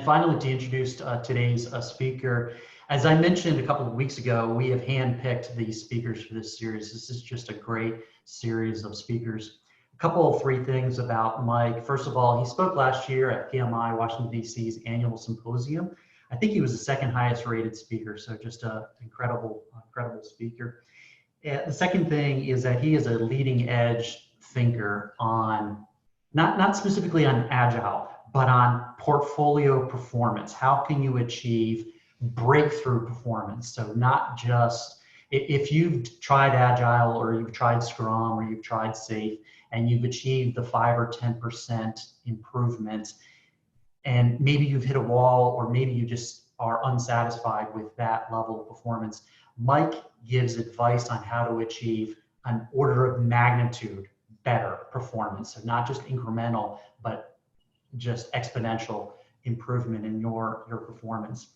then finally, to introduce today's speaker, as I mentioned a couple of weeks ago, we have handpicked these speakers for this series. This is just a great series of speakers. A couple of three things about Mike. First of all, he spoke last year at PMI, Washington, D.C.'s annual symposium. I think he was the second highest rated speaker, so just an incredible speaker. The second thing is that he is a leading edge thinker on, not specifically on Agile, but on portfolio performance. How can you achieve breakthrough performance? So not just, if you've tried Agile or you've tried Scrum or you've tried Safe and you've achieved the 5 or 10% improvement, and maybe you've hit a wall or maybe you just are unsatisfied with that level of performance, Mike gives advice on how to achieve an order of magnitude better performance. So not just incremental, but just exponential improvement in your performance.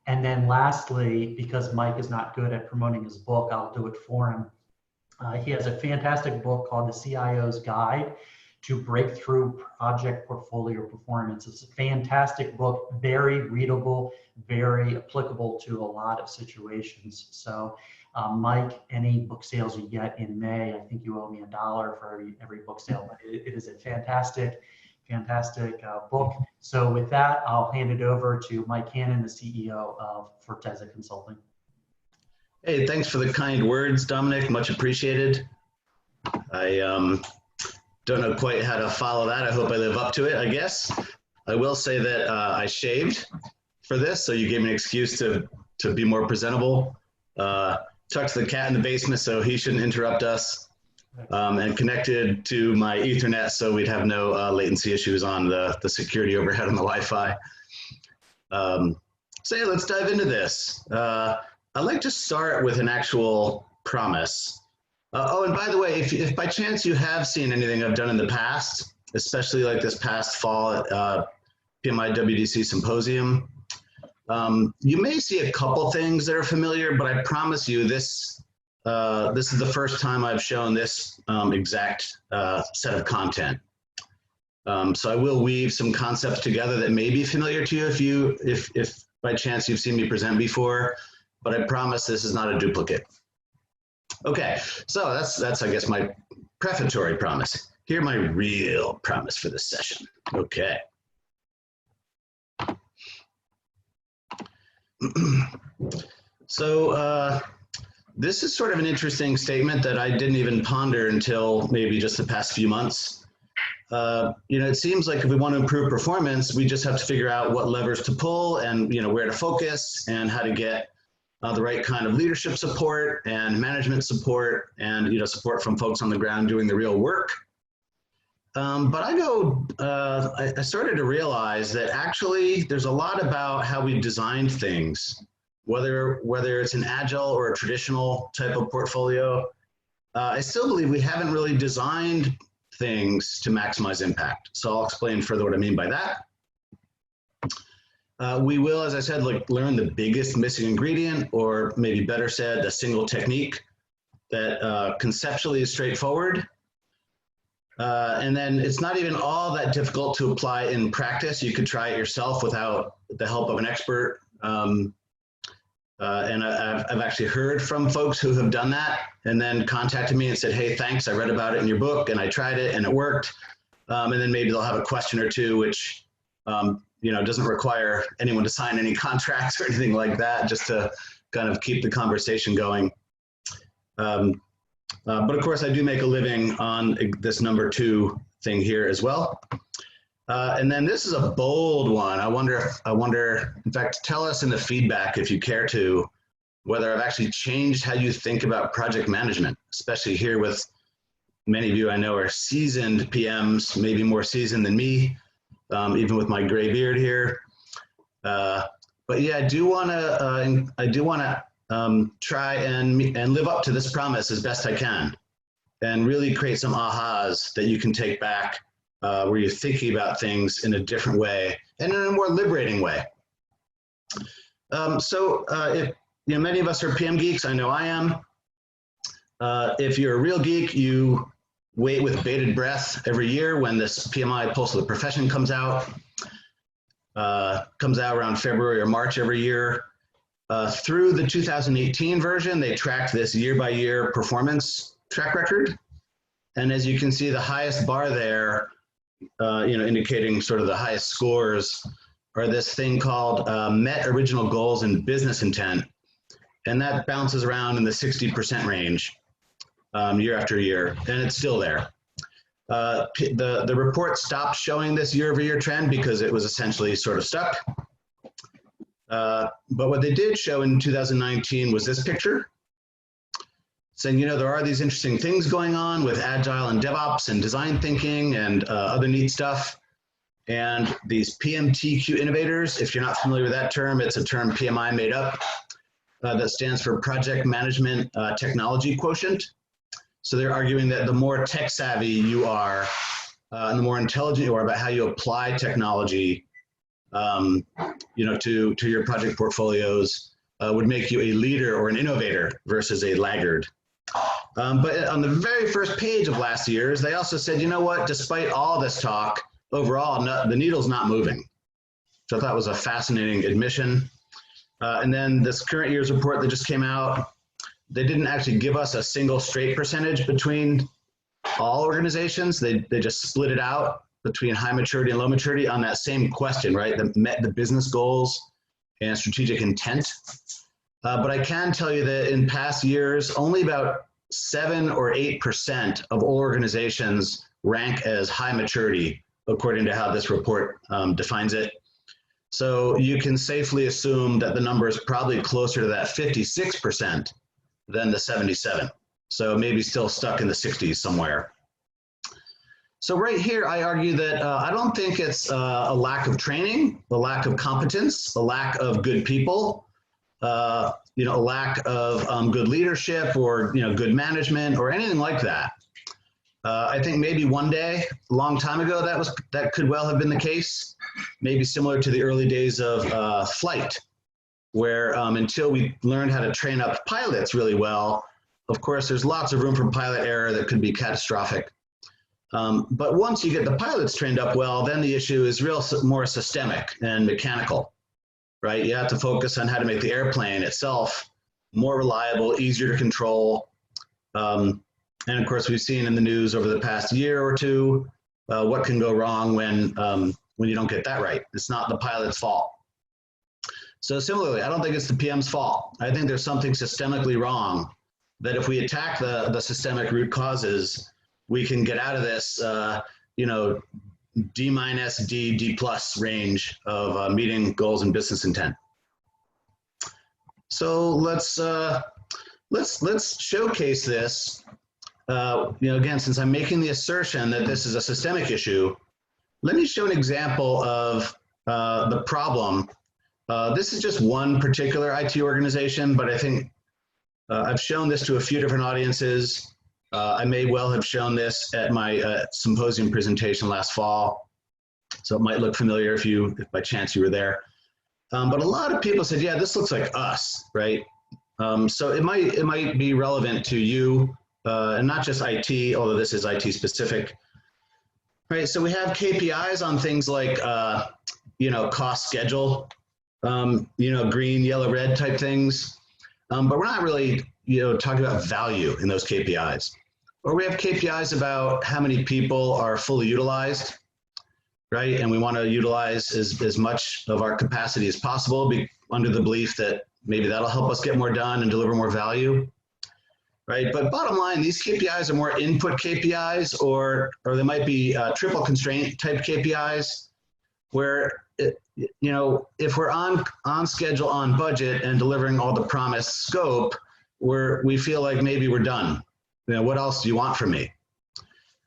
And then lastly, because Mike is not good at promoting his book, I'll do it for him. He has a fantastic book called The CIO's Guide to Breakthrough Project Portfolio Performance. It's a fantastic book, very readable, very applicable to a lot of situations. So Mike, any book sales you get in May, I think you owe me $1 for every book sale, but it is a fantastic book. So with that, I'll hand it over to Mike Hannan, the CEO of Forteza Consulting. Hey, thanks for the kind words, Dominic. Much appreciated. I don't know quite how to follow that. I hope I live up to it, I guess. I will say that I shaved for this, so you gave me an excuse to be more presentable. Tucked the cat in the basement so he shouldn't interrupt us. And connected to my Ethernet so we'd have no latency issues on the security overhead on the Wi-Fi. So yeah, let's dive into this. I'd like to start with an actual promise. Oh, and by the way, if by chance you have seen anything I've done in the past, especially like this past fall at PMI WDC Symposium, you may see a couple things that are familiar, but I promise you this is the first time I've shown this exact set of content. So I will weave some concepts together that may be familiar to you if by chance you've seen me present before, but I promise this is not a duplicate. Okay, so that's I guess my prefatory promise. Here's my real promise for this session. Okay. So this is sort of an interesting statement that I didn't even ponder until maybe just the past few months. It seems like if we want to improve performance, we just have to figure out what levers to pull and where to focus and how to get the right kind of leadership support and management support and support from folks on the ground doing the real work. But I started to realize that actually there's a lot about how we designed things. Whether it's an Agile or a traditional type of portfolio, I still believe we haven't really designed things to maximize impact. So I'll explain further what I mean by that. We will, as I said, learn the biggest missing ingredient, or maybe better said, a single technique that conceptually is straightforward. And then it's not even all that difficult to apply in practice. You could try it yourself without the help of an expert. And I've actually heard from folks who have done that and then contacted me and said, hey, thanks, I read about it in your book and I tried it and it worked. And then maybe they'll have a question or two, which doesn't require anyone to sign any contracts or anything like that, just to kind of keep the conversation going. But of course, I do make a living on this number 2 thing here as well. And then this is a bold one. I wonder, in fact, tell us in the feedback if you care to, whether I've actually changed how you think about project management, especially here with many of you I know are seasoned PMs, maybe more seasoned than me, even with my gray beard here. But yeah, I do want to try and live up to this promise as best I can, and really create some ahas that you can take back. Where you're thinking about things in a different way and in a more liberating way. If many of us are PM geeks, I know I am. If you're a real geek, you wait with bated breath every year when this PMI Pulse of the Profession comes out. comes out around February or March every year. Through the 2018 version, they tracked this year-by-year performance track record. And as you can see, the highest bar there, indicating sort of the highest scores, are this thing called met original goals and business intent. And that bounces around in the 60% range year after year, and it's still there. The report stopped showing this year-over-year trend because it was essentially sort of stuck. But what they did show in 2019 was this picture, saying, there are these interesting things going on with Agile and DevOps and design thinking and other neat stuff. And these PMTQ innovators, if you're not familiar with that term, it's a term PMI made up that stands for Project Management Technology Quotient. So they're arguing that the more tech savvy you are, and the more intelligent you are about how you apply technology, to your project portfolios, would make you a leader or an innovator versus a laggard. But on the very first page of last year's, they also said, despite all this talk, overall, the needle's not moving. So I thought it was a fascinating admission. And then this current year's report that just came out, they didn't actually give us a single straight percentage between all organizations. They just split it out between high maturity and low maturity on that same question, right? That met the business goals and strategic intent. But I can tell you that in past years, only about 7 or 8% of all organizations rank as high maturity, according to how this report defines it. So you can safely assume that the number is probably closer to that 56% than the 77. So maybe still stuck in the 60s somewhere. So right here, I argue that I don't think it's a lack of training, a lack of competence, a lack of good people, a lack of good leadership or good management or anything like that. I think maybe one day, a long time ago, that could well have been the case. Maybe similar to the early days of flight, where until we learned how to train up pilots really well, of course, there's lots of room for pilot error that could be catastrophic. But once you get the pilots trained up well, then the issue is more systemic and mechanical, right? You have to focus on how to make the airplane itself more reliable, easier to control. And of course, we've seen in the news over the past year or two what can go wrong when you don't get that right. It's not the pilot's fault. So similarly, I don't think it's the PM's fault. I think there's something systemically wrong, that if we attack the systemic root causes, we can get out of this, D minus, D plus range of meeting goals and business intent. So let's showcase this. Again, since I'm making the assertion that this is a systemic issue, let me show an example of the problem. This is just one particular IT organization, but I think I've shown this to a few different audiences. I may well have shown this at my symposium presentation last fall, so it might look familiar if by chance you were there. But a lot of people said, yeah, this looks like us, right? So it might be relevant to you, and not just IT, although this is IT specific. Right, so we have KPIs on things like, cost schedule, green, yellow, red type things. But we're not really, talking about value in those KPIs. Or we have KPIs about how many people are fully utilized, right? And we want to utilize as much of our capacity as possible under the belief that maybe that'll help us get more done and deliver more value, right? But bottom line, these KPIs are more input KPIs, or they might be triple constraint type KPIs, where if we're on schedule, on budget, and delivering all the promised scope, we feel like maybe we're done. What else do you want from me?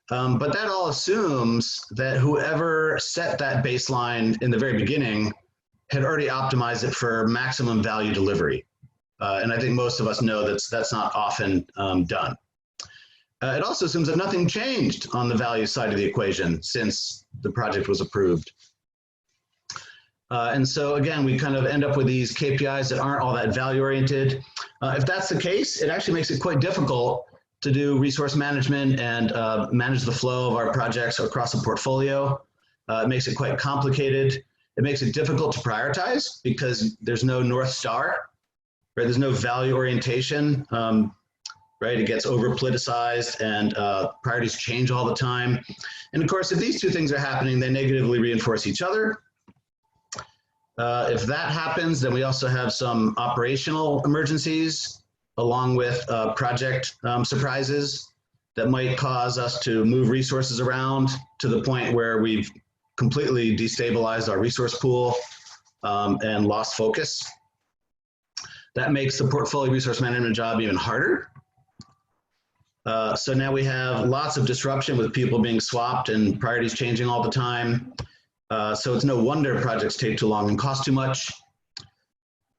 But that all assumes that whoever set that baseline in the very beginning had already optimized it for maximum value delivery. And I think most of us know that's not often done. It also assumes that nothing changed on the value side of the equation since the project was approved. And so again, we kind of end up with these KPIs that aren't all that value oriented. If that's the case, it actually makes it quite difficult to do resource management and manage the flow of our projects across a portfolio. It makes it quite complicated. It makes it difficult to prioritize because there's no North Star, right? There's no value orientation, right? It gets over politicized and priorities change all the time. And of course, if these two things are happening, they negatively reinforce each other. If that happens, then we also have some operational emergencies along with project surprises that might cause us to move resources around to the point where we've completely destabilized our resource pool and lost focus. That makes the portfolio resource management job even harder. So now we have lots of disruption with people being swapped and priorities changing all the time. So it's no wonder projects take too long and cost too much.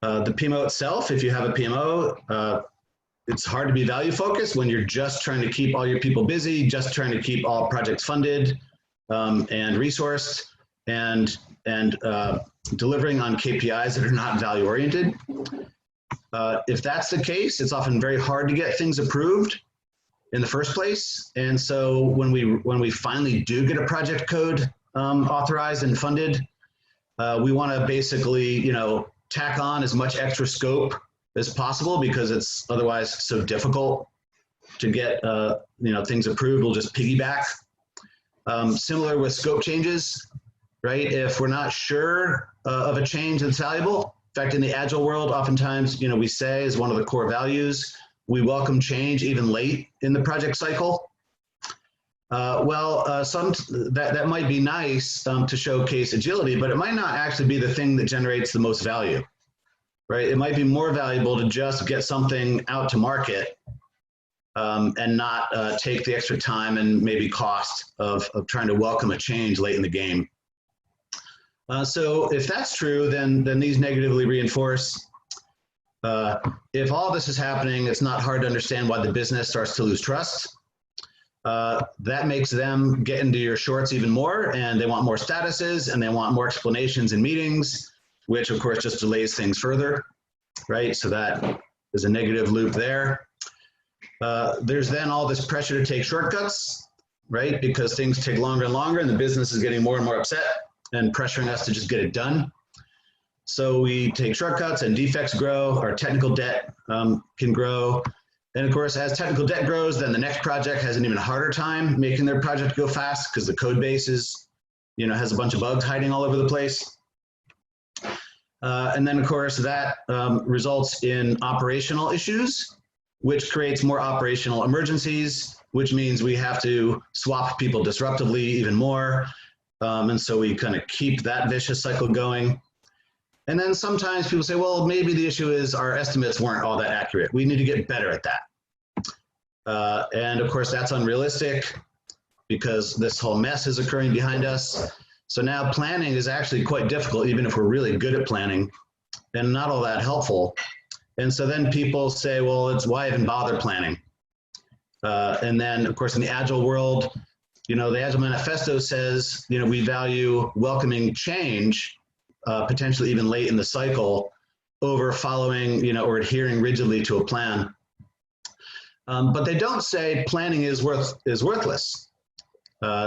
The PMO itself, if you have a PMO, it's hard to be value focused when you're just trying to keep all your people busy, just trying to keep all projects funded and resourced and delivering on KPIs that are not value oriented. If that's the case, it's often very hard to get things approved in the first place. And so when we finally do get a project code authorized and funded, we want to basically, tack on as much extra scope as possible because it's otherwise so difficult to get, things approved. We'll just piggyback. Similar with scope changes, right? If we're not sure of a change that's valuable, in fact, in the Agile world, oftentimes, we say as one of the core values, we welcome change even late in the project cycle. That might be nice to showcase agility, but it might not actually be the thing that generates the most value, right? It might be more valuable to just get something out to market and not take the extra time and maybe cost of trying to welcome a change late in the game. So if that's true, then these negatively reinforce. If all this is happening, it's not hard to understand why the business starts to lose trust. That makes them get into your shorts even more, and they want more statuses and they want more explanations in meetings, which of course just delays things further, right? So that is a negative loop there. There's then all this pressure to take shortcuts, right? Because things take longer and longer and the business is getting more and more upset and pressuring us to just get it done. So we take shortcuts and defects grow, our technical debt can grow. And of course, as technical debt grows, then the next project has an even harder time making their project go fast because the code base is, has a bunch of bugs hiding all over the place. And then of course that results in operational issues, which creates more operational emergencies, which means we have to swap people disruptively even more. And so we kind of keep that vicious cycle going. And then sometimes people say, well, maybe the issue is our estimates weren't all that accurate. We need to get better at that. And of course, that's unrealistic because this whole mess is occurring behind us. So now planning is actually quite difficult, even if we're really good at planning and not all that helpful. And so then people say, well, it's why even bother planning? And then of course, in the Agile world, the Agile Manifesto says, we value welcoming change, potentially even late in the cycle, over following, or adhering rigidly to a plan. But they don't say planning is worthless.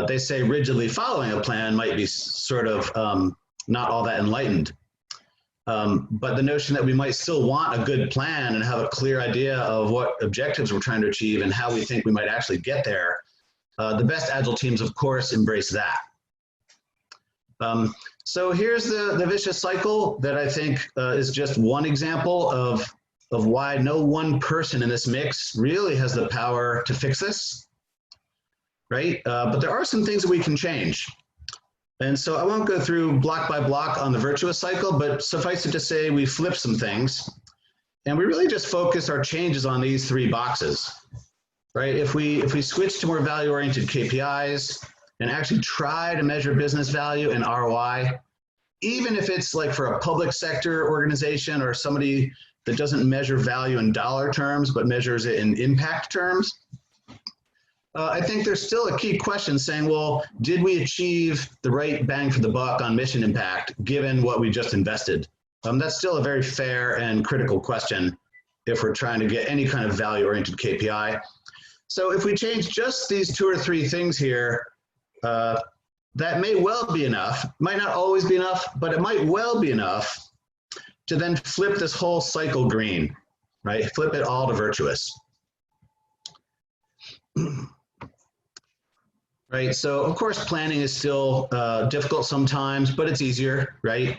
They say rigidly following a plan might be sort of not all that enlightened. But the notion that we might still want a good plan and have a clear idea of what objectives we're trying to achieve and how we think we might actually get there, the best Agile teams, of course, embrace that. So here's the vicious cycle that I think is just one example of why no one person in this mix really has the power to fix this, right? But there are some things that we can change. And so I won't go through block by block on the virtuous cycle, but suffice it to say we flip some things and we really just focus our changes on these three boxes, right? If we switch to more value-oriented KPIs and actually try to measure business value and ROI, even if it's like for a public sector organization or somebody that doesn't measure value in dollar terms, but measures it in impact terms, I think there's still a key question saying, well, did we achieve the right bang for the buck on mission impact given what we just invested? That's still a very fair and critical question if we're trying to get any kind of value-oriented KPI. So if we change just these two or three things here, that may well be enough, might not always be enough, but it might well be enough to then flip this whole cycle green, right? Flip it all to virtuous. Right, so of course planning is still difficult sometimes, but it's easier, right?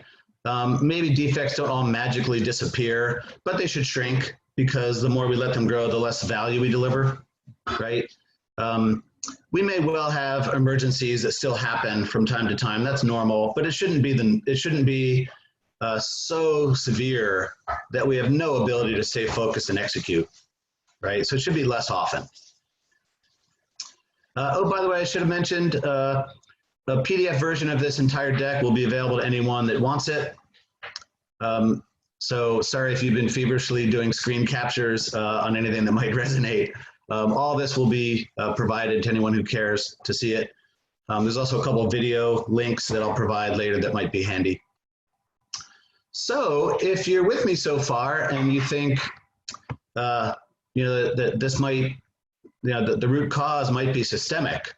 Maybe defects don't all magically disappear, but they should shrink because the more we let them grow, the less value we deliver, right? We may well have emergencies that still happen from time to time. That's normal, but it shouldn't be so severe that we have no ability to stay focused and execute, right? So it should be less often. Oh, by the way, I should have mentioned a PDF version of this entire deck will be available to anyone that wants it. So sorry if you've been feverishly doing screen captures on anything that might resonate. All this will be provided to anyone who cares to see it. There's also a couple of video links that I'll provide later that might be handy. So if you're with me so far and you think, you know, that this might, you know, the root cause might be systemic,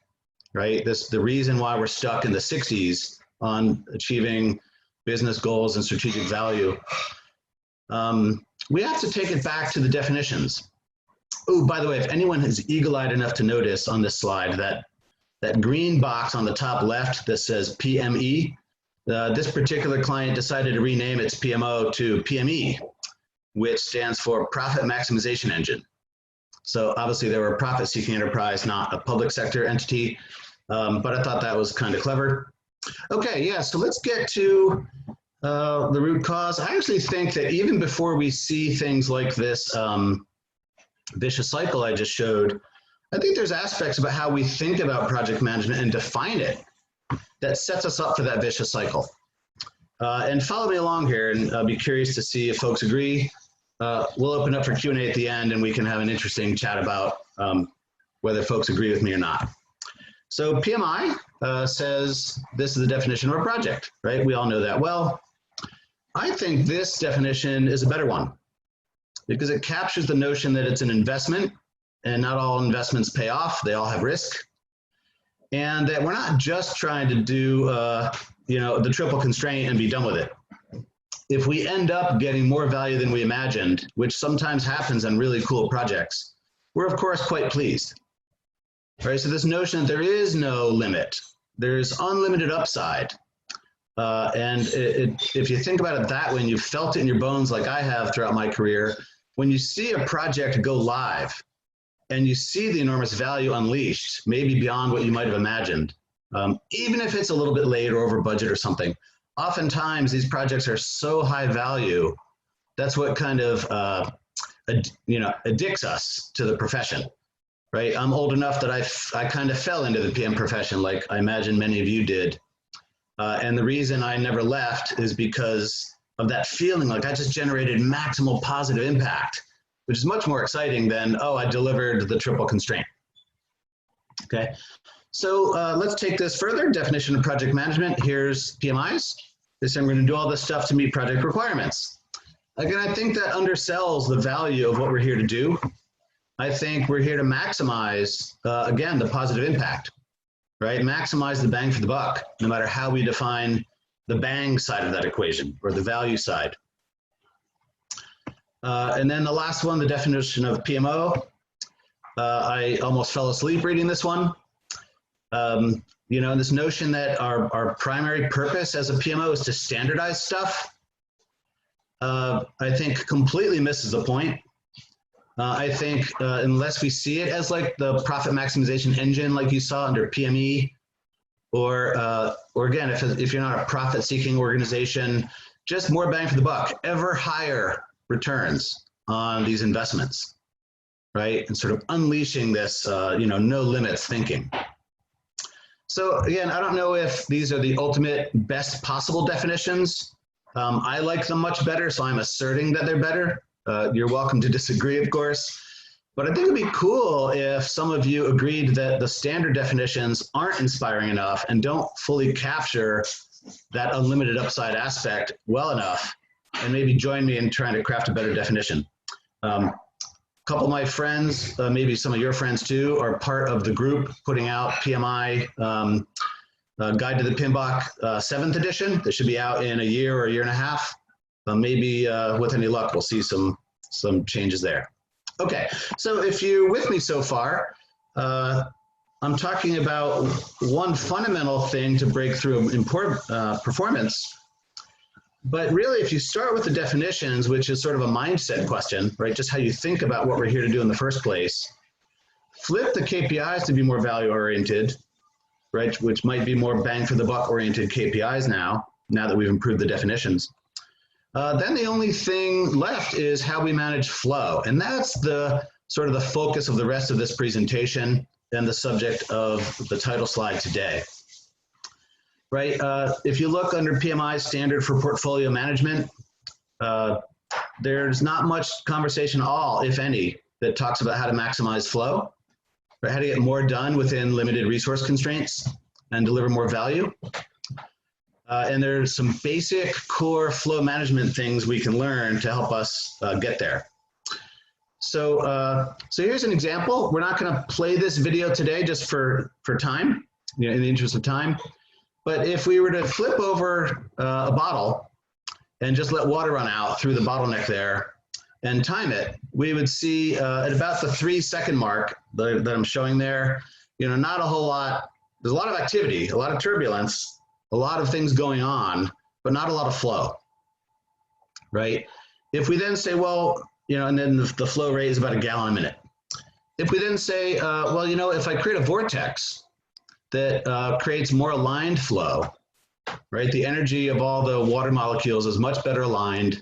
right? The reason why we're stuck in the 60s on achieving business goals and strategic value, we have to take it back to the definitions. Oh, by the way, if anyone is eagle-eyed enough to notice on this slide that green box on the top left that says PME, this particular client decided to rename its PMO to PME, which stands for Profit Maximization Engine. So obviously they were a profit-seeking enterprise, not a public sector entity, but I thought that was kind of clever. Okay, yeah, so let's get to the root cause. I actually think that even before we see things like this vicious cycle I just showed, I think there's aspects about how we think about project management and define it that sets us up for that vicious cycle. And follow me along here, and I'll be curious to see if folks agree. We'll open up for Q&A at the end, and we can have an interesting chat about whether folks agree with me or not. So PMI says this is the definition of a project, right? We all know that well. I think this definition is a better one because it captures the notion that it's an investment, and not all investments pay off. They all have risk. And that we're not just trying to do you know, the triple constraint and be done with it. If we end up getting more value than we imagined, which sometimes happens on really cool projects, we're of course quite pleased. Right, so this notion that there is no limit, there's unlimited upside. And if you think about it that way, and you've felt it in your bones like I have throughout my career, when you see a project go live and you see the enormous value unleashed, maybe beyond what you might have imagined, even if it's a little bit late or over budget or something, oftentimes these projects are so high value, that's what kind of you know, addicts us to the profession, right? I'm old enough that I kind of fell into the PM profession like I imagine many of you did. And the reason I never left is because of that feeling like I just generated maximal positive impact, which is much more exciting than, oh, I delivered the triple constraint. Okay, so let's take this further. Definition of project management. Here's PMIs. This I'm going to do all this stuff to meet project requirements. Again, I think that undersells the value of what we're here to do. I think we're here to maximize, again, the positive impact, right? Maximize the bang for the buck, no matter how we define the bang side of that equation or the value side. And then the last one, the definition of PMO. I almost fell asleep reading this one. You know, this notion that our primary purpose as a PMO is to standardize stuff, I think completely misses the point. I think unless we see it as like the profit maximization engine, like you saw under PME, or again, if you're not a profit-seeking organization, just more bang for the buck, ever higher returns on these investments, right? And sort of unleashing this, you know, no limits thinking. So again, I don't know if these are the ultimate best possible definitions. I like them much better, so I'm asserting that they're better. You're welcome to disagree, of course. But I think it'd be cool if some of you agreed that the standard definitions aren't inspiring enough and don't fully capture that unlimited upside aspect well enough, and maybe join me in trying to craft a better definition. A couple of my friends, maybe some of your friends too, are part of the group putting out PMI Guide to the PMBOK 7th edition. That should be out in a year or a year and a half. Maybe with any luck, we'll see some changes there. Okay, so if you're with me so far, I'm talking about one fundamental thing to break through important performance. But really, if you start with the definitions, which is sort of a mindset question, right? Just how you think about what we're here to do in the first place. Flip the KPIs to be more value-oriented, right? Which might be more bang for the buck oriented KPIs now that we've improved the definitions. Then the only thing left is how we manage flow. And that's the sort of the focus of the rest of this presentation and the subject of the title slide today. Right, if you look under PMI standard for portfolio management, there's not much conversation at all, if any, that talks about how to maximize flow, right? How to get more done within limited resource constraints and deliver more value. And there's some basic core flow management things we can learn to help us get there. So, so here's an example. We're not going to play this video today just for time, in the interest of time. But if we were to flip over a bottle and just let water run out through the bottleneck there and time it, we would see at about the 3-second mark that I'm showing there, not a whole lot. There's a lot of activity, a lot of turbulence, a lot of things going on, but not a lot of flow, right? If we then say, well, and then the flow rate is about a gallon a minute. If we then say, well, if I create a vortex that creates more aligned flow, right? The energy of all the water molecules is much better aligned.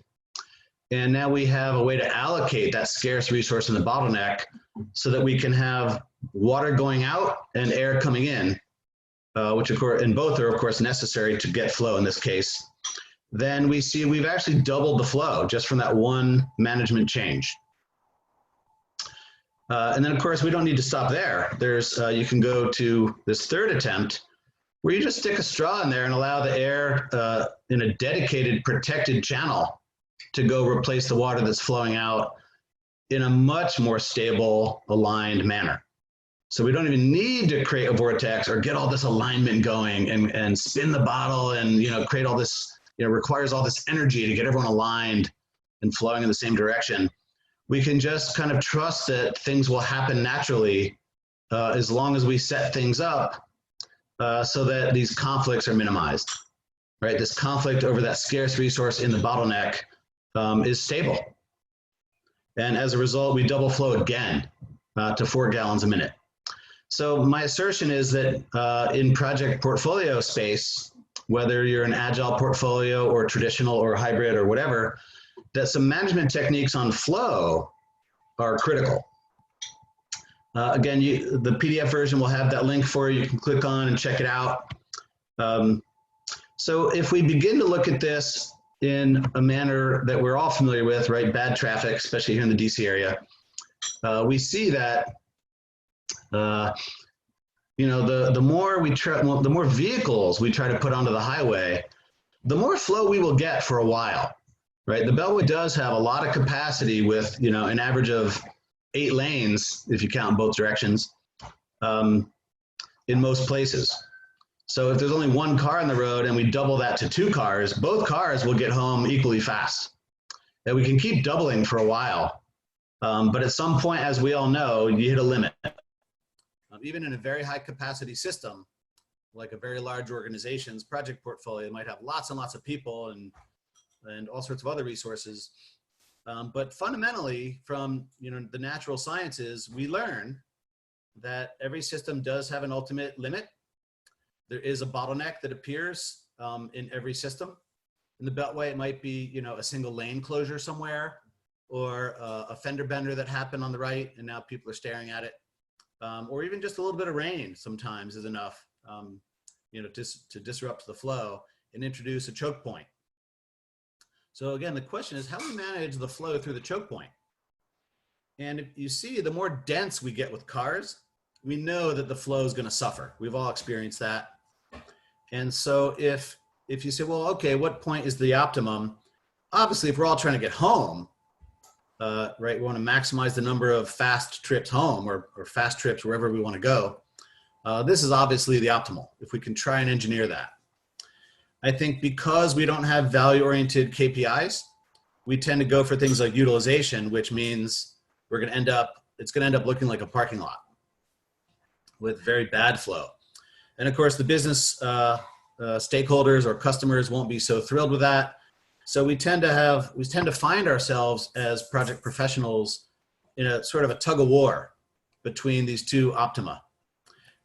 And now we have a way to allocate that scarce resource in the bottleneck so that we can have water going out and air coming in, which of course, and both are of course necessary to get flow in this case. Then we see we've actually doubled the flow just from that one management change. And then of course, we don't need to stop there. There's, you can go to this third attempt where you just stick a straw in there and allow the air in a dedicated protected channel to go replace the water that's flowing out in a much more stable, aligned manner. So we don't even need to create a vortex or get all this alignment going and spin the bottle and create all this, requires all this energy to get everyone aligned and flowing in the same direction. We can just kind of trust that things will happen naturally as long as we set things up so that these conflicts are minimized, right? This conflict over that scarce resource in the bottleneck is stable. And as a result, we double flow again to 4 gallons a minute. So my assertion is that in project portfolio space, whether you're an agile portfolio or traditional or hybrid or whatever, that some management techniques on flow are critical. Again, the PDF version will have that link for you. You can click on and check it out. So if we begin to look at this in a manner that we're all familiar with, right? Bad traffic, especially here in the DC area, we see that the more vehicles we try to put onto the highway, the more flow we will get for a while. Right, the Beltway does have a lot of capacity with an average of 8 lanes if you count in both directions in most places. So if there's only 1 car on the road and we double that to 2 cars, both cars will get home equally fast. And we can keep doubling for a while, but at some point, as we all know, you hit a limit. Even in a very high capacity system, like a very large organization's project portfolio might have lots and lots of people and all sorts of other resources. But fundamentally, from the natural sciences, we learn that every system does have an ultimate limit. There is a bottleneck that appears in every system. In the Beltway, it might be a single lane closure somewhere, or a fender bender that happened on the right and now people are staring at it, or even just a little bit of rain sometimes is enough to disrupt the flow and introduce a choke point. So again, the question is how we manage the flow through the choke point. And if you see, the more dense we get with cars, we know that the flow is going to suffer. We've all experienced that. And so if you say, well, okay, what point is the optimum? Obviously, if we're all trying to get home, right, we want to maximize the number of fast trips home or fast trips wherever we want to go. This is obviously the optimal, if we can try and engineer that. I think because we don't have value-oriented KPIs, we tend to go for things like utilization, which means it's going to end up looking like a parking lot with very bad flow. And of course, the business stakeholders or customers won't be so thrilled with that. So we tend to find ourselves as project professionals in a sort of a tug of war between these two optima.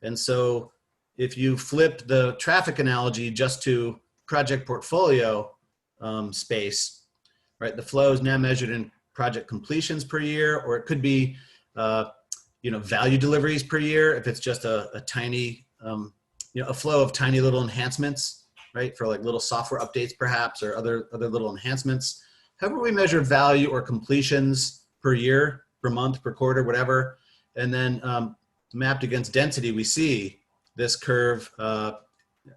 And so if you flip the traffic analogy just to project portfolio space, right? The flow is now measured in project completions per year, or it could be, value deliveries per year. If it's just a tiny, a flow of tiny little enhancements, right? For like little software updates perhaps, or other little enhancements. However we measure value or completions per year, per month, per quarter, whatever. And then mapped against density, we see this curve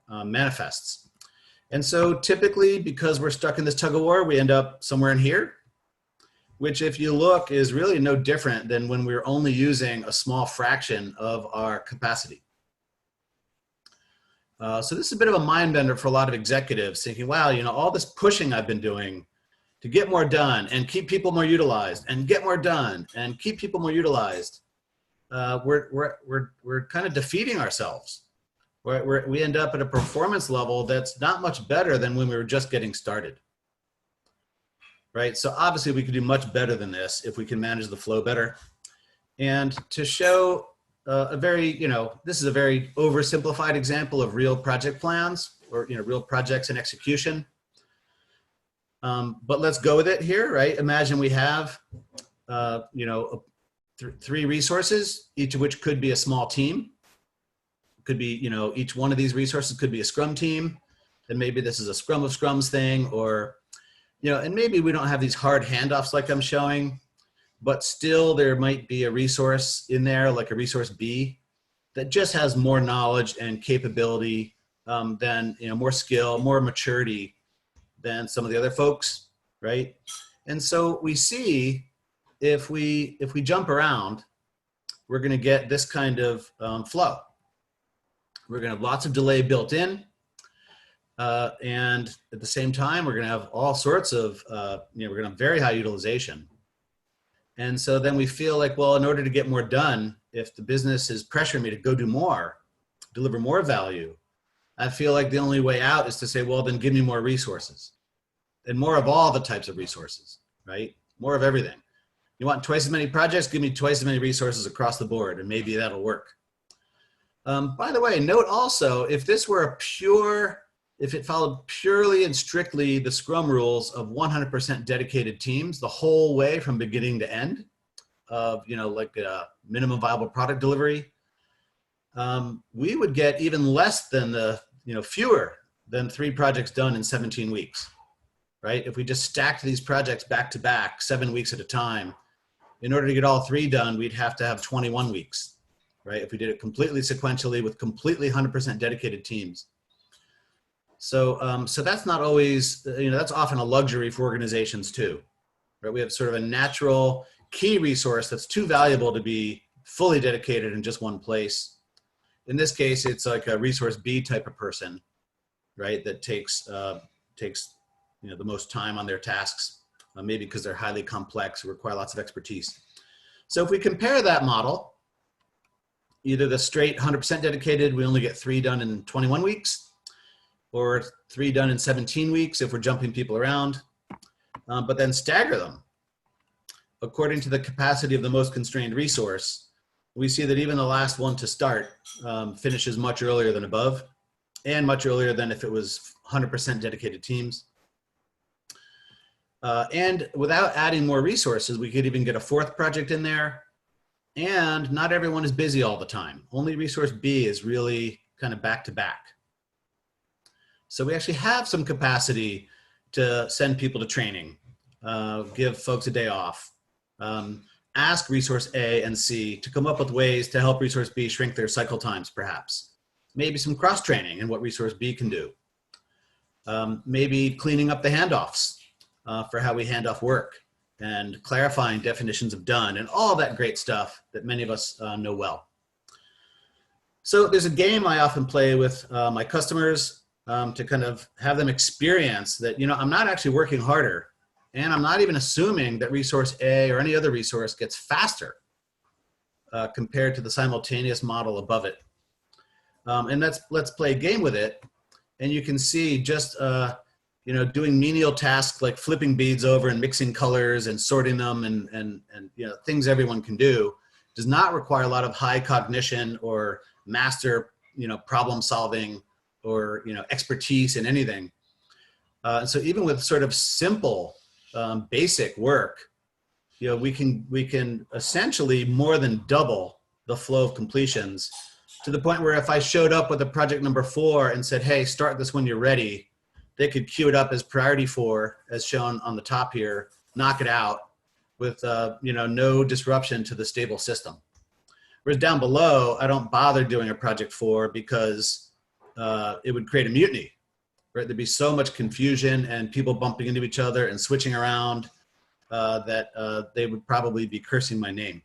manifests. And so typically, because we're stuck in this tug of war, we end up somewhere in here, which if you look is really no different than when we're only using a small fraction of our capacity. So this is a bit of a mind bender for a lot of executives thinking, wow, all this pushing I've been doing to get more done and keep people more utilized and get more done and keep people more utilized. We're kind of defeating ourselves. We end up at a performance level that's not much better than when we were just getting started. Right? So obviously we could do much better than this if we can manage the flow better. And to show this is a very oversimplified example of real project plans or, real projects in execution. But let's go with it here, right? Imagine we have, three resources, each of which could be a small team. Could be, each one of these resources could be a Scrum team. And maybe this is a Scrum of Scrums thing, or, and maybe we don't have these hard handoffs like I'm showing, but still there might be a resource in there, like a resource B, that just has more knowledge and capability than, more skill, more maturity than some of the other folks, right? And so we see if we jump around, we're going to get this kind of flow. We're going to have lots of delay built in. And at the same time, we're going to have all sorts of, we're going to have very high utilization. And so then we feel like, well, in order to get more done, if the business is pressuring me to go do more, deliver more value, I feel like the only way out is to say, well, then give me more resources and more of all the types of resources, right? More of everything. You want twice as many projects, give me twice as many resources across the board, and maybe that'll work. By the way, note also, if it followed purely and strictly the Scrum rules of 100% dedicated teams the whole way from beginning to end of, like a minimum viable product delivery, we would get even less than fewer than 3 projects done in 17 weeks, right? If we just stacked these projects back to back, 7 weeks at a time, in order to get all 3 done, we'd have to have 21 weeks, right? If we did it completely sequentially with completely 100% dedicated teams. So, so that's not always, that's often a luxury for organizations too, right? We have sort of a natural key resource that's too valuable to be fully dedicated in just one place. In this case, it's like a resource B type of person, right? That takes the most time on their tasks, maybe because they're highly complex, require lots of expertise. So if we compare that model, either the straight 100% dedicated, we only get 3 done in 21 weeks, or 3 done in 17 weeks if we're jumping people around, but then stagger them according to the capacity of the most constrained resource. We see that even the last one to start finishes much earlier than above, and much earlier than if it was 100% dedicated teams. And without adding more resources, we could even get a 4th project in there, and not everyone is busy all the time. Only resource B is really kind of back to back. So we actually have some capacity to send people to training, give folks a day off, ask resource A and C to come up with ways to help resource B shrink their cycle times, perhaps. Maybe some cross-training in what resource B can do. Maybe cleaning up the handoffs for how we hand off work and clarifying definitions of done and all that great stuff that many of us know well. So there's a game I often play with my customers to kind of have them experience that, I'm not actually working harder, and I'm not even assuming that resource A or any other resource gets faster compared to the simultaneous model above it. And let's play a game with it. And you can see just, doing menial tasks like flipping beads over and mixing colors and sorting them and things everyone can do does not require a lot of high cognition or master, problem solving or, expertise in anything. So even with sort of simple, basic work, we can essentially more than double the flow of completions, to the point where if I showed up with a project number 4 and said, hey, start this when you're ready, they could queue it up as priority 4, as shown on the top here, knock it out with no disruption to the stable system. Whereas down below, I don't bother doing a project 4 because it would create a mutiny, right? There'd be so much confusion and people bumping into each other and switching around that they would probably be cursing my name.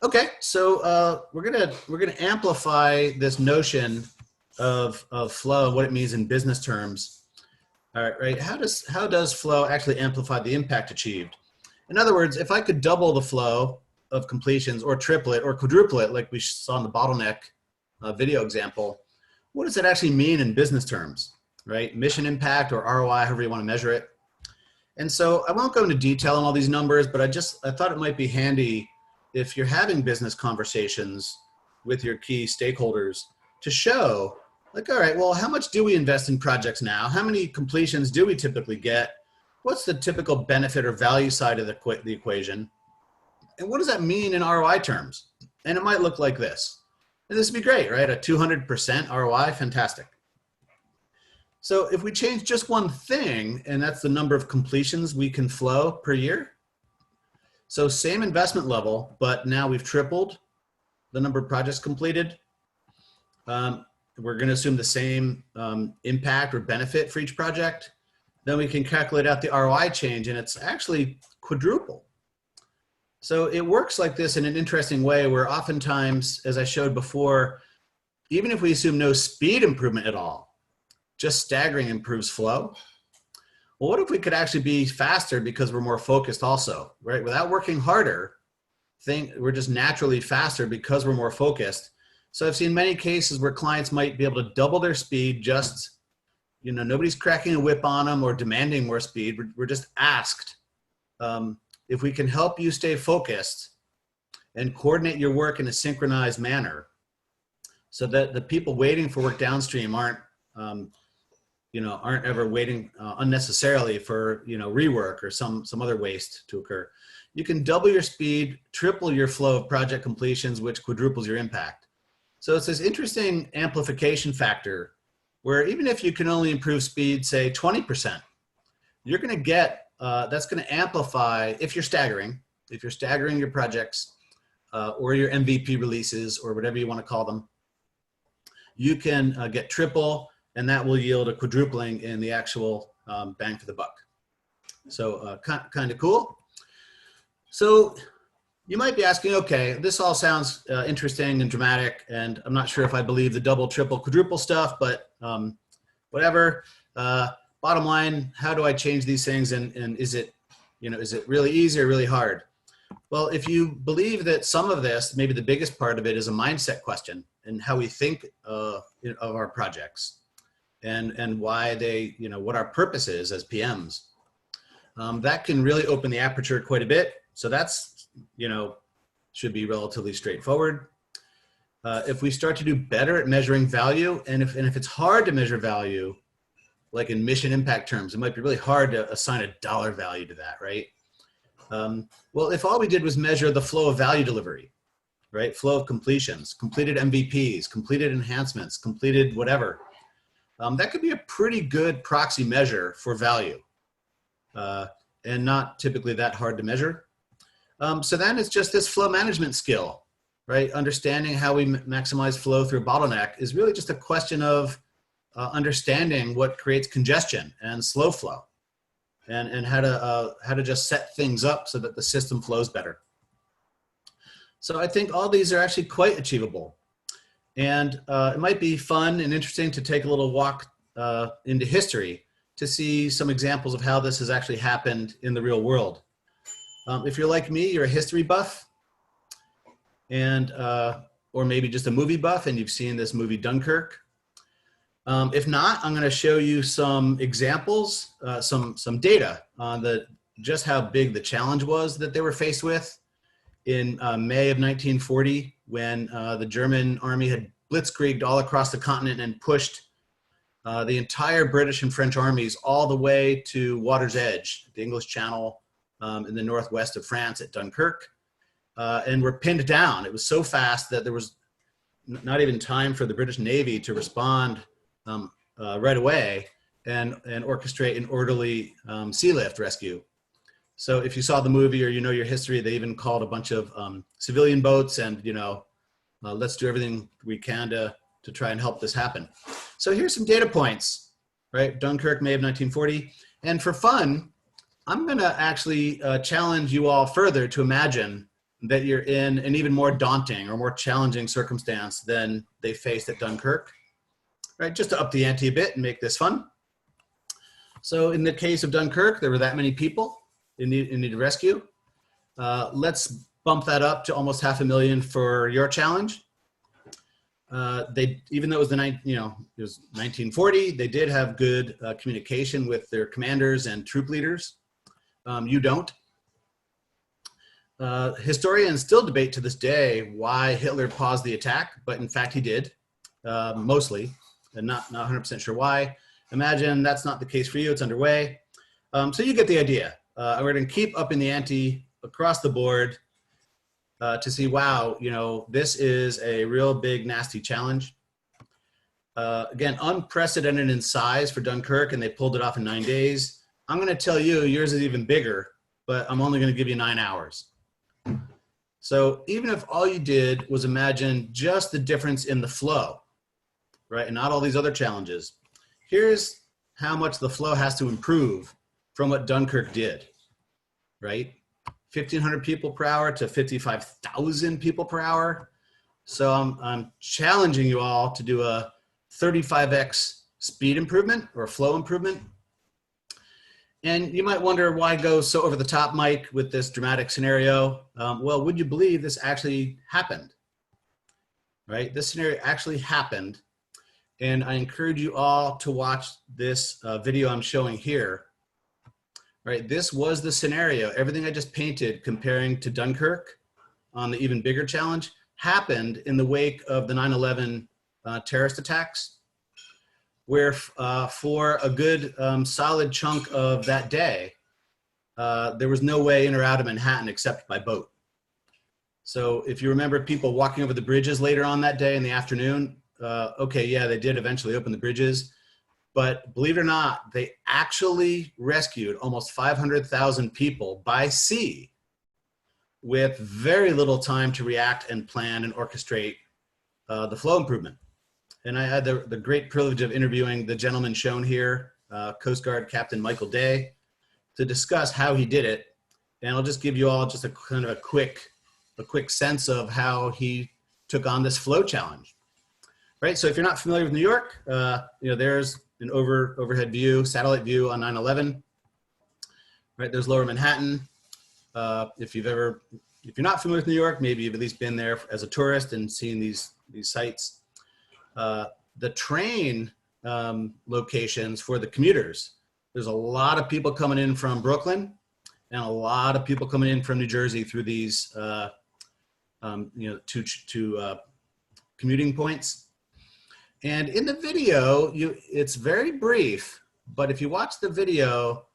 Okay, so we're gonna amplify this notion of flow and what it means in business terms. All right, right? How does flow actually amplify the impact achieved? In other words, if I could double the flow of completions, or triple it, or quadruple it, like we saw in the bottleneck video example, what does it actually mean in business terms, right? Mission impact or ROI, however you want to measure it. And so I won't go into detail on all these numbers, but I thought it might be handy if you're having business conversations with your key stakeholders to show, like, all right, well, how much do we invest in projects now? How many completions do we typically get? What's the typical benefit or value side of the equation? And what does that mean in ROI terms? And it might look like this. And this would be great, right? A 200% ROI, fantastic. So if we change just one thing, and that's the number of completions we can flow per year. So same investment level, but now we've tripled the number of projects completed. We're going to assume the same impact or benefit for each project. Then we can calculate out the ROI change, and it's actually quadruple. So it works like this in an interesting way, where oftentimes, as I showed before, even if we assume no speed improvement at all, just staggering improves flow. Well, what if we could actually be faster because we're more focused also, right? Without working harder, we're just naturally faster because we're more focused. So I've seen many cases where clients might be able to double their speed, just, nobody's cracking a whip on them or demanding more speed. We're just asked, if we can help you stay focused and coordinate your work in a synchronized manner so that the people waiting for work downstream aren't ever waiting unnecessarily for, rework or some other waste to occur. You can double your speed, triple your flow of project completions, which quadruples your impact. So it's this interesting amplification factor where even if you can only improve speed, say 20%, you're going to get, that's going to amplify, if you're staggering your projects or your MVP releases or whatever you want to call them, you can get triple, and that will yield a quadrupling in the actual bang for the buck. So kind of cool. So you might be asking, okay, this all sounds interesting and dramatic, and I'm not sure if I believe the double, triple, quadruple stuff, but whatever. Bottom line, how do I change these things, and is it really easy or really hard? Well, if you believe that some of this, maybe the biggest part of it, is a mindset question and how we think of our projects and why they, what our purpose is as PMs, that can really open the aperture quite a bit. So that's, should be relatively straightforward. If we start to do better at measuring value, and if it's hard to measure value, like in mission impact terms, it might be really hard to assign a dollar value to that, right? Well, if all we did was measure the flow of value delivery, right? Flow of completions, completed MVPs, completed enhancements, completed whatever, that could be a pretty good proxy measure for value, and not typically that hard to measure. So then it's just this flow management skill, right? Understanding how we maximize flow through a bottleneck is really just a question of understanding what creates congestion and slow flow, and how to just set things up so that the system flows better. So I think all these are actually quite achievable. And it might be fun and interesting to take a little walk into history to see some examples of how this has actually happened in the real world. If you're like me, you're a history buff, and or maybe just a movie buff and you've seen this movie Dunkirk. If not, I'm going to show you some examples, some data on just how big the challenge was that they were faced with in May of 1940, when the German army had blitzkrieged all across the continent and pushed the entire British and French armies all the way to water's edge, the English Channel, in the northwest of France at Dunkirk, and were pinned down. It was so fast that there was not even time for the British Navy to respond right away and orchestrate an orderly sea lift rescue. So if you saw the movie or you know your history, they even called a bunch of civilian boats and, let's do everything we can to try and help this happen. So here's some data points, right? Dunkirk, May of 1940. And for fun, I'm gonna actually challenge you all further to imagine that you're in an even more daunting or more challenging circumstance than they faced at Dunkirk, right? Just to up the ante a bit and make this fun. So in the case of Dunkirk, there were that many people in need of rescue. Let's bump that up to almost 500,000 for your challenge. Even though it was it was 1940, they did have good communication with their commanders and troop leaders. You don't. Historians still debate to this day why Hitler paused the attack, but in fact he did, mostly, and not 100% sure why. Imagine that's not the case for you, it's underway. So you get the idea. We're going to keep upping the ante across the board to see, wow, this is a real big, nasty challenge. Again, unprecedented in size for Dunkirk, and they pulled it off in 9 days. I'm going to tell you, yours is even bigger, but I'm only going to give you 9 hours. So even if all you did was imagine just the difference in the flow, right, and not all these other challenges, here's how much the flow has to improve from what Dunkirk did, right? 1,500 people per hour to 55,000 people per hour. So I'm challenging you all to do a 35x speed improvement or flow improvement. And you might wonder why go so over the top, Mike, with this dramatic scenario. Well, would you believe this actually happened, right? This scenario actually happened. And I encourage you all to watch this video I'm showing here. Right, this was the scenario. Everything I just painted comparing to Dunkirk on the even bigger challenge happened in the wake of the 9/11 terrorist attacks, where for a good solid chunk of that day, there was no way in or out of Manhattan except by boat. So if you remember people walking over the bridges later on that day in the afternoon, okay, yeah, they did eventually open the bridges. But believe it or not, they actually rescued almost 500,000 people by sea with very little time to react and plan and orchestrate the flow improvement. And I had the great privilege of interviewing the gentleman shown here, Coast Guard Captain Michael Day, to discuss how he did it. And I'll just give you all just a kind of a quick sense of how he took on this flow challenge. Right, so if you're not familiar with New York, there's an overhead view, satellite view on 9/11. Right, there's Lower Manhattan. If you're not familiar with New York, maybe you've at least been there as a tourist and seen these sites. The train locations for the commuters. There's a lot of people coming in from Brooklyn, and a lot of people coming in from New Jersey through these two commuting points. And in the video, it's very brief, but if you watch the video,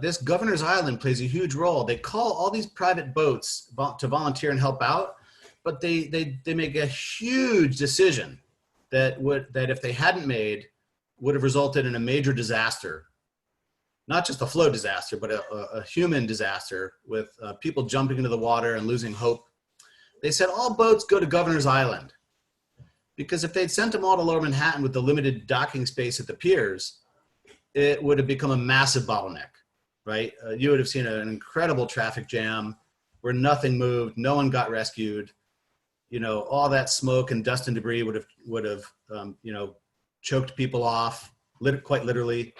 this Governor's Island plays a huge role. They call all these private boats to volunteer and help out, but they make a huge decision that if they hadn't made, would have resulted in a major disaster. Not just a flow disaster, but a human disaster with people jumping into the water and losing hope. They said all boats go to Governor's Island. Because if they'd sent them all to Lower Manhattan with the limited docking space at the piers, it would have become a massive bottleneck, right? You would have seen an incredible traffic jam. where nothing moved, no one got rescued. All that smoke and dust and debris would have choked people off, quite literally,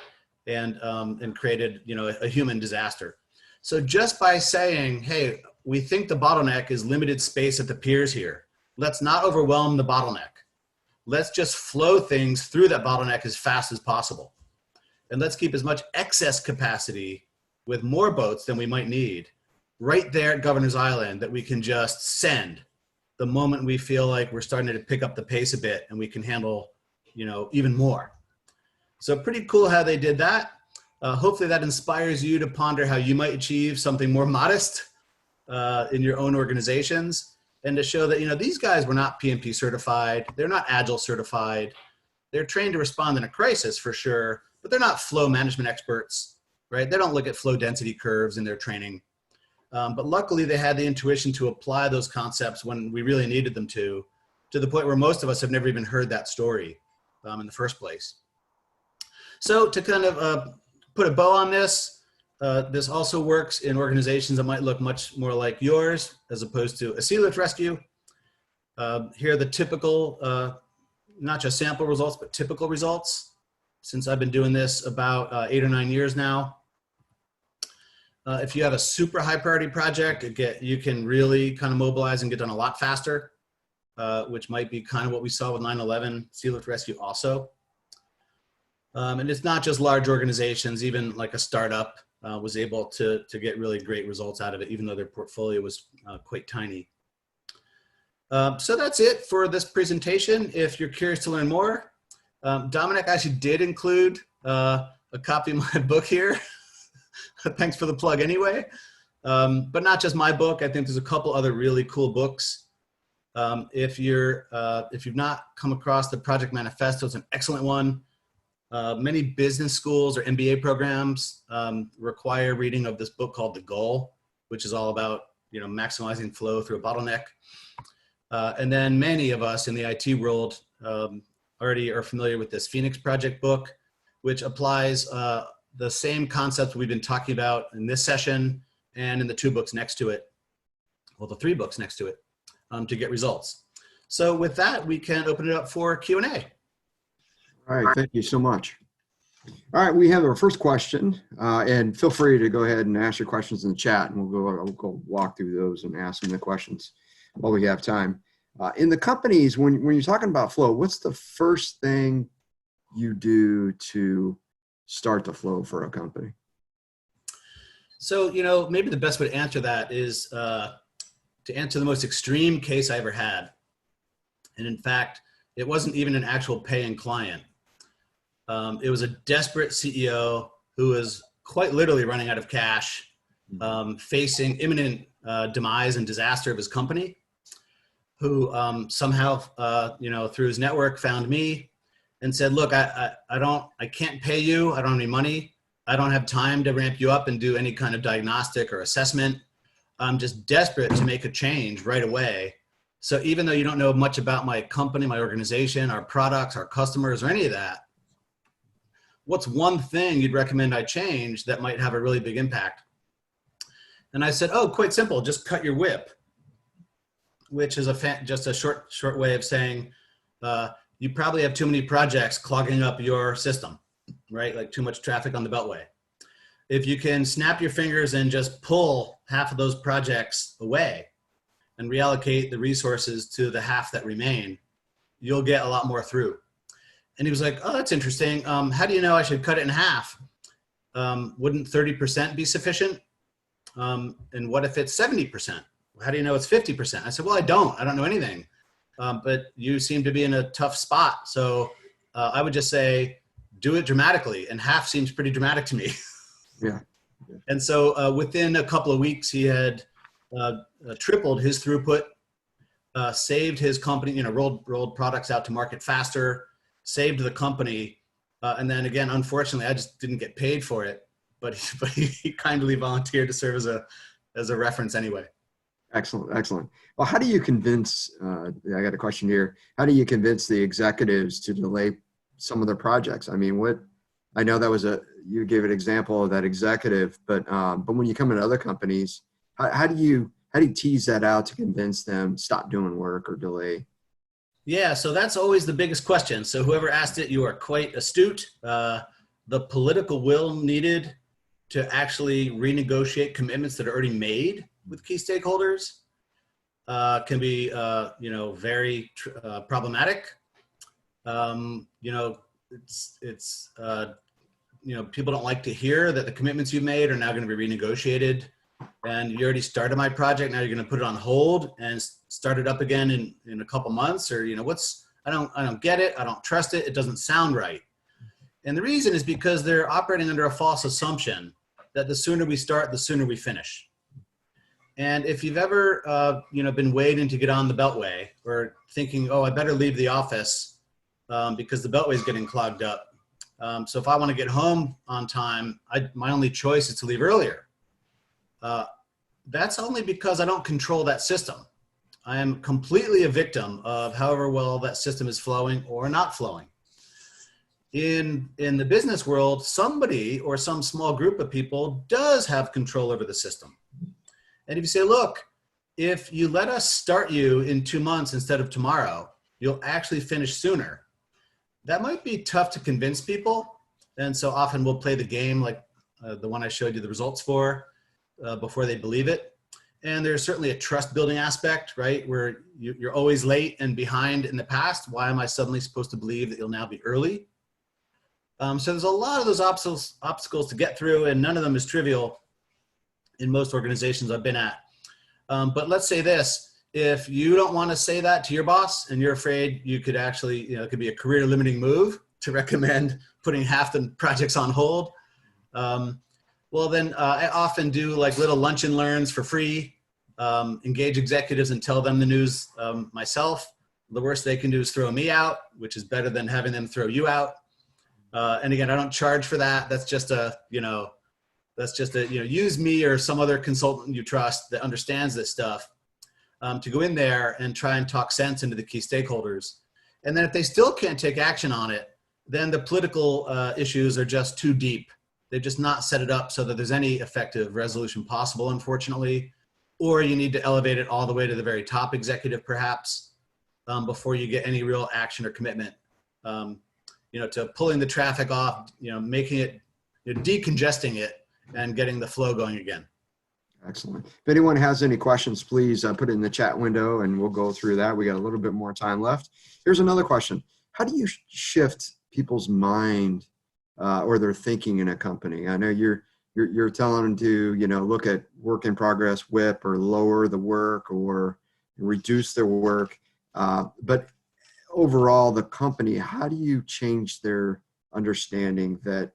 and created a human disaster. So just by saying, hey, we think the bottleneck is limited space at the piers here. Let's not overwhelm the bottleneck. Let's just flow things through that bottleneck as fast as possible. And let's keep as much excess capacity with more boats than we might need right there at Governor's Island that we can just send the moment we feel like we're starting to pick up the pace a bit and we can handle, even more. So pretty cool how they did that. Hopefully that inspires you to ponder how you might achieve something more modest in your own organizations, and to show that, these guys were not PMP certified. They're not Agile certified. They're trained to respond in a crisis for sure, but they're not flow management experts, right? They don't look at flow density curves in their training. But luckily they had the intuition to apply those concepts when we really needed them to the point where most of us have never even heard that story in the first place. So to kind of put a bow on this, this also works in organizations that might look much more like yours as opposed to a sea lift rescue. Here are the typical, not just sample results, but typical results. Since I've been doing this about 8 or 9 years now. If you have a super high priority project, you can really kind of mobilize and get done a lot faster, which might be kind of what we saw with 9/11 Sea Lift Rescue also. And it's not just large organizations, even like a startup was able to get really great results out of it, even though their portfolio was quite tiny. So that's it for this presentation. If you're curious to learn more, Dominic actually did include a copy of my book here. Thanks for the plug anyway. But not just my book. I think there's a couple other really cool books. If you've not come across the Project Manifesto, it's an excellent one. Many business schools or MBA programs require reading of this book called The Goal, which is all about maximizing flow through a bottleneck. And then many of us in the IT world already are familiar with this Phoenix Project book, which applies the same concepts we've been talking about in this session and in the 2 books next to it, well, the 3 books next to it, to get results. So with that, we can open it up for Q&A. All right, thank you so much. All right, we have our first question, and feel free to go ahead and ask your questions in the chat, and we'll go walk through those and ask them the questions while we have time. In the companies, when you're talking about flow, what's the first thing you do to start the flow for a company? So, maybe the best way to answer that is to answer the most extreme case I ever had. And in fact, it wasn't even an actual paying client. It was a desperate CEO who was quite literally running out of cash, facing imminent demise and disaster of his company, who somehow, through his network found me and said, look, I can't pay you. I don't have any money. I don't have time to ramp you up and do any kind of diagnostic or assessment. I'm just desperate to make a change right away. So even though you don't know much about my company, my organization, our products, our customers, or any of that, what's one thing you'd recommend I change that might have a really big impact? And I said, oh, quite simple, just cut your whip, which is just a short way of saying, you probably have too many projects clogging up your system, right? Like too much traffic on the Beltway. If you can snap your fingers and just pull half of those projects away and reallocate the resources to the half that remain, you'll get a lot more through. And he was like, oh, that's interesting. How do you know I should cut it in half? Wouldn't 30% be sufficient? And what if it's 70%? How do you know it's 50%? I said, well, I don't know anything. But you seem to be in a tough spot. So I would just say, do it dramatically. And half seems pretty dramatic to me. Yeah. And so within a couple of weeks, he had tripled his throughput, saved his company, rolled products out to market faster, saved the company. And then again, unfortunately, I just didn't get paid for it, but he kindly volunteered to serve as a reference anyway. Excellent, excellent. Well, how do you convince, I got a question here. How do you convince the executives to delay some of their projects? I mean, I know that was you gave an example of that executive, but when you come into other companies, how do you how do you tease that out to convince them stop doing work or delay? Yeah, so that's always the biggest question. So whoever asked it, you are quite astute. The political will needed to actually renegotiate commitments that are already made with key stakeholders can be, very problematic. People don't like to hear that the commitments you made are now going to be renegotiated, and you already started my project. Now you're going to put it on hold and start it up again in a couple months, or I don't get it. I don't trust it. It doesn't sound right. And the reason is because they're operating under a false assumption that the sooner we start, the sooner we finish. And if you've ever, been waiting to get on the Beltway, or thinking, oh, I better leave the office because the Beltway is getting clogged up. So if I want to get home on time, my only choice is to leave earlier. That's only because I don't control that system. I am completely a victim of however well that system is flowing or not flowing. In the business world, somebody or some small group of people does have control over the system. And if you say, look, if you let us start you in 2 months instead of tomorrow, you'll actually finish sooner. That might be tough to convince people. And so often we'll play the game like the one I showed you the results for before they believe it. And there's certainly a trust building aspect, right? Where you're always late and behind in the past. Why am I suddenly supposed to believe that you'll now be early? So there's a lot of those obstacles to get through, and none of them is trivial in most organizations I've been at. But let's say this, if you don't want to say that to your boss and you're afraid you could actually, it could be a career limiting move to recommend putting half the projects on hold. Well, then I often do like little lunch and learns for free, engage executives and tell them the news myself. The worst they can do is throw me out, which is better than having them throw you out. And again, I don't charge for that. That's just use me or some other consultant you trust that understands this stuff to go in there and try and talk sense into the key stakeholders. And then if they still can't take action on it, then the political issues are just too deep. They've just not set it up so that there's any effective resolution possible, unfortunately. Or you need to elevate it all the way to the very top executive, perhaps, before you get any real action or commitment. To pulling the traffic off, making it, decongesting it and getting the flow going again. Excellent. If anyone has any questions, please put it in the chat window and we'll go through that. We got a little bit more time left. Here's another question. How do you shift people's mind or their thinking in a company? I know you're telling them to, look at work in progress, WIP, or lower the work or reduce their work. But overall, the company, how do you change their understanding that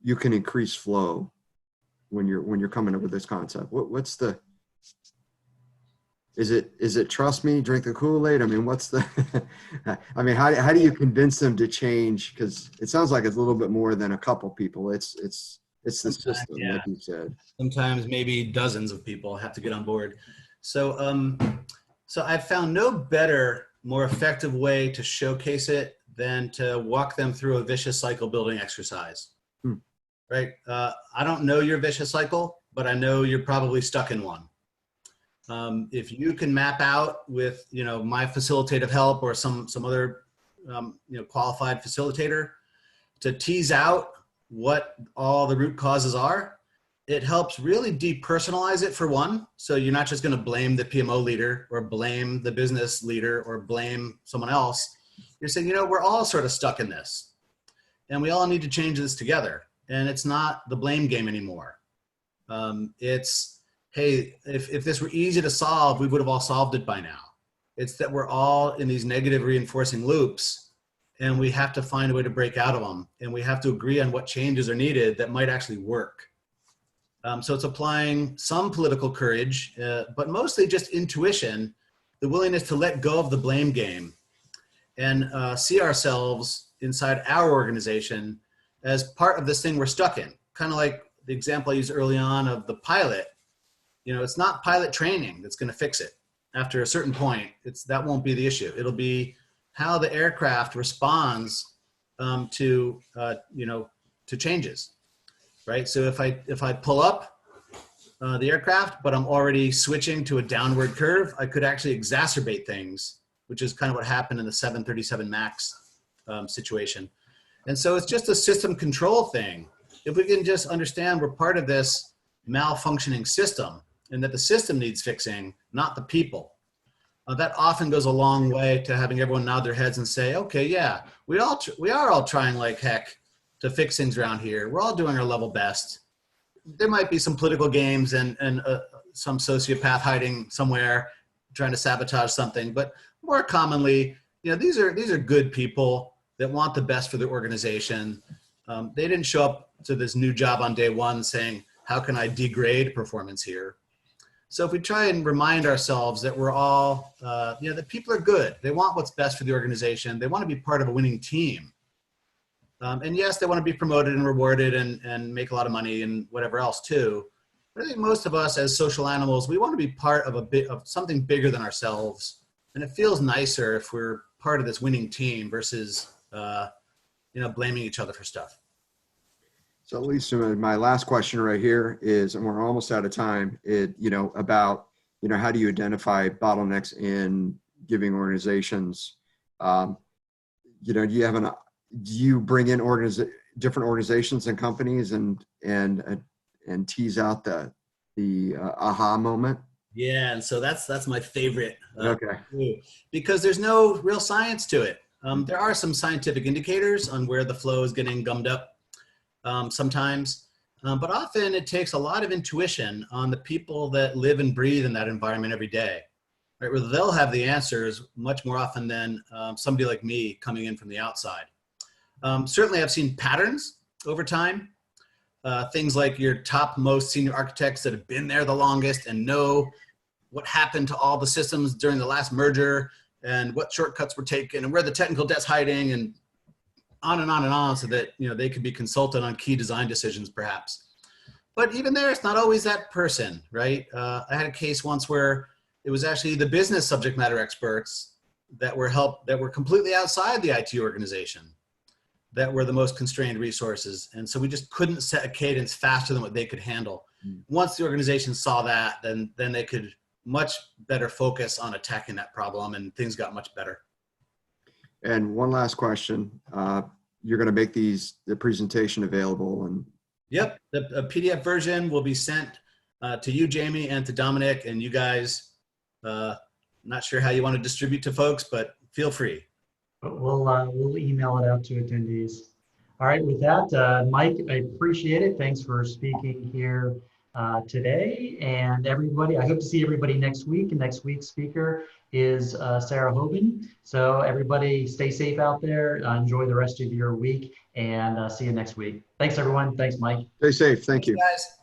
you can increase flow when you're coming up with this concept? What's the, is it trust me, drink the Kool-Aid? I mean, what's the, how do you convince them to change? Because it sounds like it's a little bit more than a couple people. It's the system, yeah. Like you said. Sometimes maybe dozens of people have to get on board. So, so I've found no better, more effective way to showcase it than to walk them through a vicious cycle building exercise. Right? I don't know your vicious cycle, but I know you're probably stuck in one. If you can map out with, my facilitative help or some other, qualified facilitator to tease out what all the root causes are, it helps really depersonalize it for one. So you're not just going to blame the PMO leader or blame the business leader or blame someone else. You're saying, we're all sort of stuck in this and we all need to change this together. And it's not the blame game anymore. It's, hey, if this were easy to solve, we would have all solved it by now. It's that we're all in these negative reinforcing loops and we have to find a way to break out of them. And we have to agree on what changes are needed that might actually work. So it's applying some political courage, but mostly just intuition, the willingness to let go of the blame game and see ourselves inside our organization as part of this thing we're stuck in. Kind of like the example I used early on of the pilot. It's not pilot training that's going to fix it. After a certain point, that won't be the issue. It'll be how the aircraft responds to changes, right? So if I pull up the aircraft, but I'm already switching to a downward curve, I could actually exacerbate things, which is kind of what happened in the 737 MAX situation. And so it's just a system control thing. If we can just understand we're part of this malfunctioning system and that the system needs fixing, not the people. That often goes a long way to having everyone nod their heads and say, okay, yeah, we are all trying like heck to fix things around here. We're all doing our level best. There might be some political games and some sociopath hiding somewhere trying to sabotage something, but more commonly, these are good people that want the best for their organization. They didn't show up to this new job on day one saying, how can I degrade performance here? So if we try and remind ourselves that we're all, that people are good. They want what's best for the organization. They want to be part of a winning team. And yes, they want to be promoted and rewarded and make a lot of money and whatever else too. But I think most of us as social animals, we want to be part of a bit of something bigger than ourselves. And it feels nicer if we're part of this winning team versus, blaming each other for stuff. So Lisa, my last question right here is, and we're almost out of time, about, how do you identify bottlenecks in giving organizations? Do you bring in different organizations and companies and tease out the aha moment? Yeah, and so that's my favorite. Okay. Because there's no real science to it. There are some scientific indicators on where the flow is getting gummed up sometimes, but often it takes a lot of intuition on the people that live and breathe in that environment every day, right? Where they'll have the answers much more often than somebody like me coming in from the outside. Certainly I've seen patterns over time. Things like your top most senior architects that have been there the longest and know what happened to all the systems during the last merger and what shortcuts were taken and where the technical debt's hiding and on and on and on, so that they could be consulted on key design decisions perhaps. But even there, it's not always that person, right? I had a case once where it was actually the business subject matter experts that were completely outside the IT organization that were the most constrained resources. And so we just couldn't set a cadence faster than what they could handle. Once the organization saw that, then they could much better focus on attacking that problem, and things got much better. And one last question. You're going to make the presentation available, and yep, the PDF version will be sent to you, Jamie, and to Dominic, and you guys. Not sure how you want to distribute to folks, but feel free. But we'll email it out to attendees. All right, with that, Mike, I appreciate it. Thanks for speaking here today, and everybody. I hope to see everybody next week. And next week's speaker is Sarah Hoban. So everybody stay safe out there. Enjoy the rest of your week, and see you next week. Thanks, everyone. Thanks, Mike. Stay safe. Thank you. Thanks, guys.